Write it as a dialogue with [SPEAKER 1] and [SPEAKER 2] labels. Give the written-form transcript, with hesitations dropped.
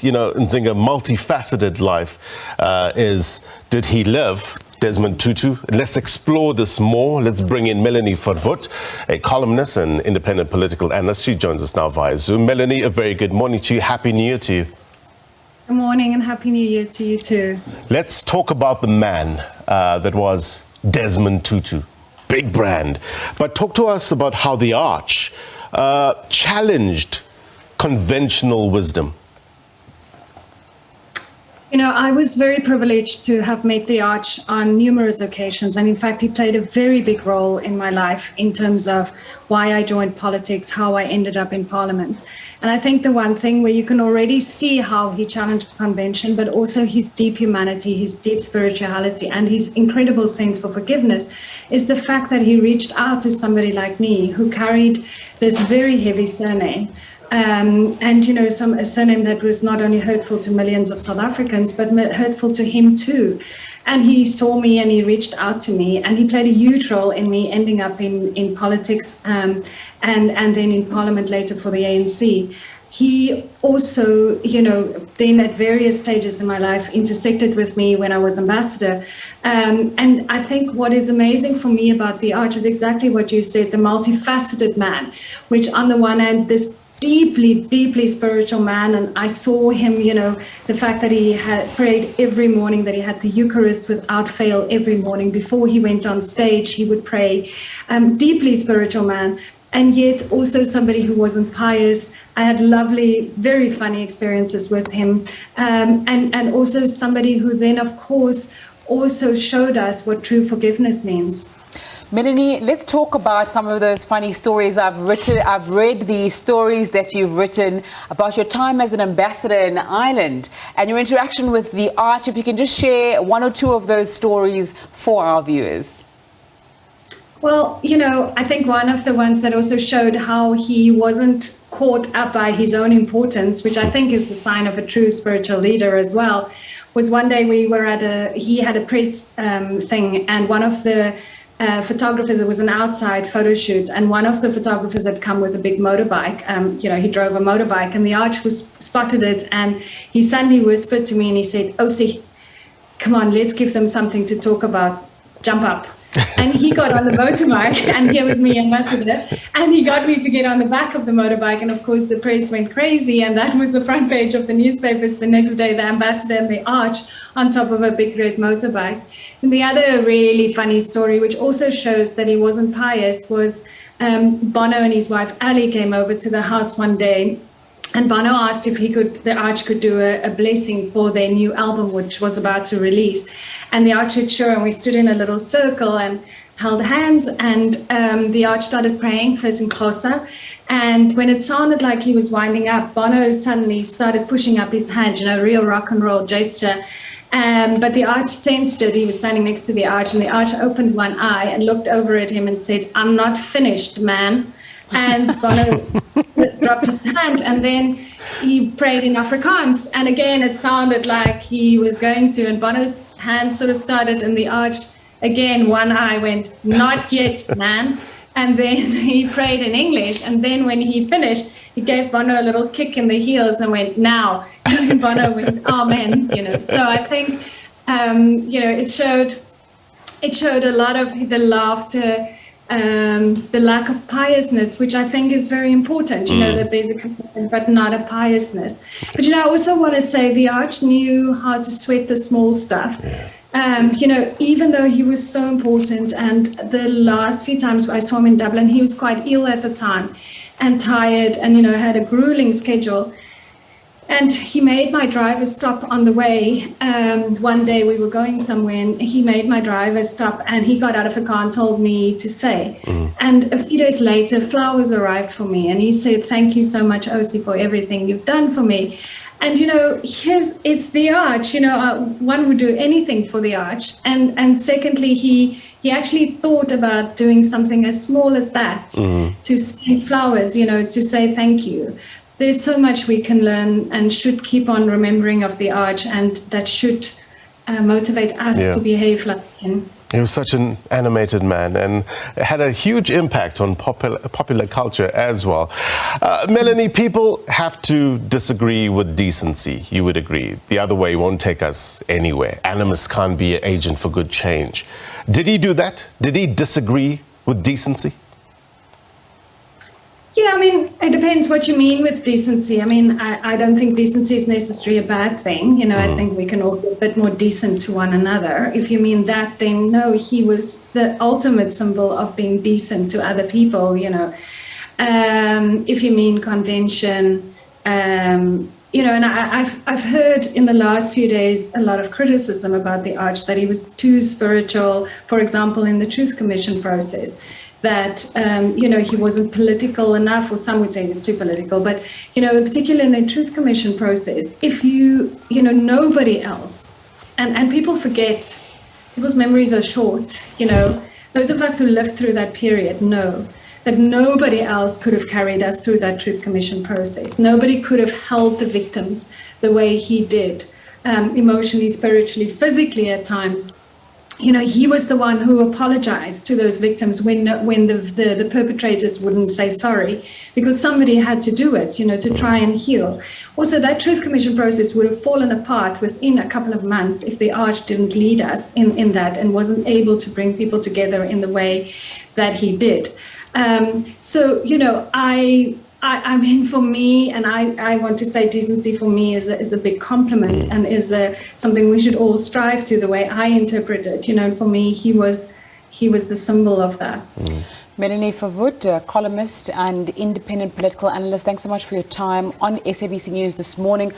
[SPEAKER 1] You know, Nzinga, multifaceted life did he live? Desmond Tutu. Let's explore this more. Let's bring in Melanie Verwoed, a columnist and independent political analyst. She joins us now via Zoom. Melanie, a very good morning to you. Happy New Year to you.
[SPEAKER 2] Good morning and Happy New Year to you too.
[SPEAKER 1] Let's talk about the man that was Desmond Tutu. Big brand. But talk to us about how the Arch challenged conventional wisdom.
[SPEAKER 2] You know, I was very privileged to have met the Arch on numerous occasions. And in fact, he played a very big role in my life in terms of why I joined politics, how I ended up in Parliament. And I think the one thing where you can already see how he challenged convention, but also his deep humanity, his deep spirituality, and his incredible sense for forgiveness is the fact that he reached out to somebody like me who carried this very heavy surname. And, you know, a surname that was not only hurtful to millions of South Africans, but hurtful to him too. And he saw me and he reached out to me and he played a huge role in me ending up in politics and then in Parliament later for the ANC. He also, you know, then at various stages in my life intersected with me when I was ambassador. And I think what is amazing for me about the Arch is exactly what you said, the multifaceted man, which on the one hand, this deeply spiritual man. And I saw him, you know, the fact that he had prayed every morning, that he had the Eucharist without fail every morning. Before he went on stage, he would pray. Deeply spiritual man, and yet also somebody who wasn't pious. I had lovely, very funny experiences with him. And also somebody who then, of course, also showed us what true forgiveness means.
[SPEAKER 3] Melanie, let's talk about some of those funny stories I've read the stories that you've written about your time as an ambassador in Ireland and your interaction with the Arch. If you can just share one or two of those stories for our viewers.
[SPEAKER 2] Well, you know, I think one of the ones that also showed how he wasn't caught up by his own importance, which I think is the sign of a true spiritual leader as well, was one day we were he had a press thing, and one of the photographers, it was an outside photo shoot, and one of the photographers had come with a big motorbike. You know, he drove a motorbike, and the Arch spotted it, and he suddenly whispered to me and he said, "Osi, come on, let's give them something to talk about. Jump up." And he got on the motorbike, and here was me, ambassador, and he got me to get on the back of the motorbike. And of course, the press went crazy, and that was the front page of the newspapers the next day, the ambassador and the Arch on top of a big red motorbike. And the other really funny story, which also shows that he wasn't pious, was Bono and his wife Ali came over to the house one day. And Bono asked if the Arch could do a blessing for their new album, which was about to release. And the Arch said, sure. And we stood in a little circle and held hands. And the Arch started praying, first in Xhosa. And when it sounded like he was winding up, Bono suddenly started pushing up his hand, you know, real rock and roll gesture. But the Arch sensed it. He was standing next to the Arch, and the Arch opened one eye and looked over at him and said, "I'm not finished, man." And Bono dropped his hand, and then he prayed in Afrikaans. And again, it sounded like he was going to, and Bono's hand sort of started, and the Arch, again, one eye went, "Not yet, man." And then he prayed in English. And then when he finished, he gave Bono a little kick in the heels and went, "Now." And Bono went, "Amen." You know, so I think, you know, it showed a lot of the laughter, the lack of piousness, which I think is very important, you know, that there's a commitment, but not a piousness. But, you know, I also want to say the Arch knew how to sweat the small stuff. You know, even though he was so important, and the last few times I saw him in Dublin, he was quite ill at the time and tired and, you know, had a grueling schedule. And he made my driver stop on the way. One day we were going somewhere, and he made my driver stop, and he got out of the car and told me to say. And a few days later, flowers arrived for me, and he said, "Thank you so much, Osi, for everything you've done for me." And, you know, it's the Arch, you know, one would do anything for the Arch. And secondly, he actually thought about doing something as small as that, to send flowers, you know, to say thank you. There's so much we can learn and should keep on remembering of the Arch, and that should motivate us to behave like him.
[SPEAKER 1] He was such an animated man and had a huge impact on popular culture as well. Melanie, people have to disagree with decency, you would agree. The other way won't take us anywhere. Animus can't be an agent for good change. Did he do that? Did he disagree with decency?
[SPEAKER 2] Yeah, I mean, it depends what you mean with decency. I mean, I don't think decency is necessarily a bad thing. You know, I think we can all be a bit more decent to one another. If you mean that, then no, he was the ultimate symbol of being decent to other people, you know. If you mean convention, you know, and I've heard in the last few days a lot of criticism about the Arch, that he was too spiritual, for example, in the Truth Commission process. That, you know, he wasn't political enough, or some would say he was too political, but, you know, particularly in the Truth Commission process, if you know, nobody else, and people forget, people's memories are short, you know, those of us who lived through that period know that nobody else could have carried us through that Truth Commission process. Nobody could have held the victims the way he did, emotionally, spiritually, physically at times. You know, he was the one who apologized to those victims when the perpetrators wouldn't say sorry, because somebody had to do it, you know, to try and heal. Also, that Truth Commission process would have fallen apart within a couple of months if the Arch didn't lead us in that and wasn't able to bring people together in the way that he did. So, you know, I mean, for me, and I want to say decency for me is a big compliment and is something we should all strive to, the way I interpret it. You know, for me, he was the symbol of that.
[SPEAKER 3] Melanie Verwoed, columnist and independent political analyst, thanks so much for your time on SABC News this morning.